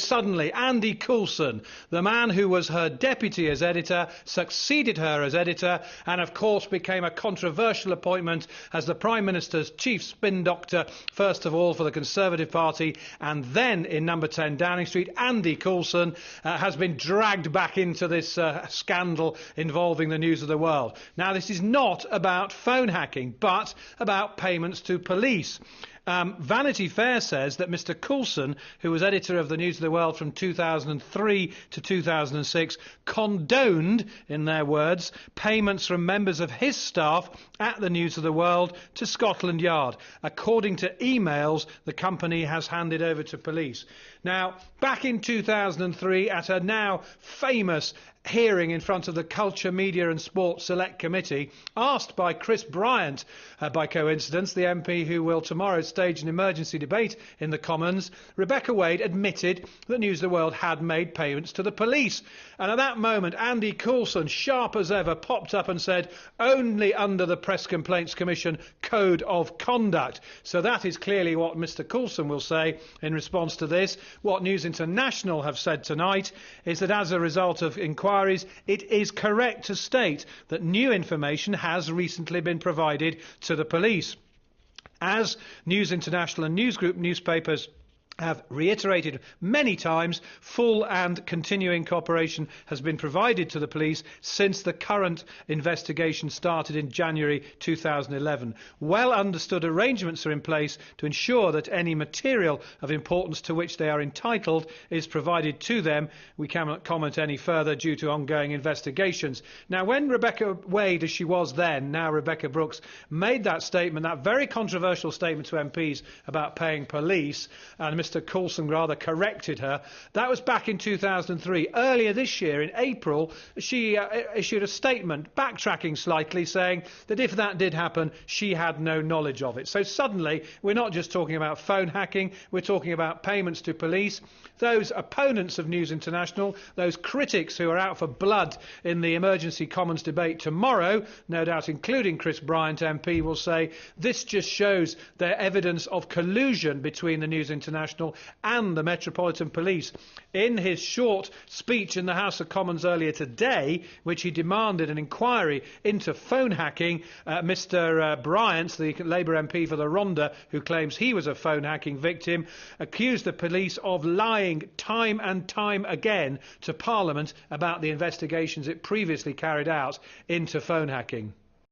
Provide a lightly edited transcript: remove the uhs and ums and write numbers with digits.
suddenly Andy Coulson, the man who was her deputy as editor, succeeded her as editor and of course became a controversial appointment as the Prime Minister's chief spin doctor, first of all for the Conservative Party and then in number 10 Downing Street. Andy Coulson has been dragged back into this scandal involving the News of the World. Now, this is not about phone hacking but about payments to police. Vanity Fair says that Mr Coulson, who was editor of the News of the World from 2003 to 2006, condoned, in their words, payments from members of his staff at the News of the World to Scotland Yard, according to emails the company has handed over to police. Now, back in 2003, at a now famous hearing in front of the Culture, Media and Sport Select Committee, asked by Chris Bryant, by coincidence, the MP who will tomorrow stage an emergency debate in the Commons, Rebecca Wade admitted that News of the World had made payments to the police. And at that moment, Andy Coulson, sharp as ever, popped up and said, only under the Press Complaints Commission Code of Conduct. So that is clearly what Mr Coulson will say in response to this. What News International have said tonight is that as a result of inquiries, it is correct to state that new information has recently been provided to the police. As News International and News Group newspapers have reiterated many times, full and continuing cooperation has been provided to the police since the current investigation started in January 2011. Well understood arrangements are in place to ensure that any material of importance to which they are entitled is provided to them. We cannot comment any further due to ongoing investigations. Now, when Rebecca Wade, as she was then, now Rebecca Brooks, made that statement, that very controversial statement to MPs about paying police, and Mr Coulson rather corrected her, that was back in 2003. Earlier this year, in April, she issued a statement, backtracking slightly, saying that if that did happen, she had no knowledge of it. So suddenly, we're not just talking about phone hacking, we're talking about payments to police. Those opponents of News International, those critics who are out for blood in the emergency Commons debate tomorrow, no doubt including Chris Bryant MP, will say this just shows their evidence of collusion between the News International and the Metropolitan Police. In his short speech in the House of Commons earlier today, which he demanded an inquiry into phone hacking, Mr Bryant, the Labour MP for the Rhondda, who claims he was a phone hacking victim, accused the police of lying time and time again to Parliament about the investigations it previously carried out into phone hacking.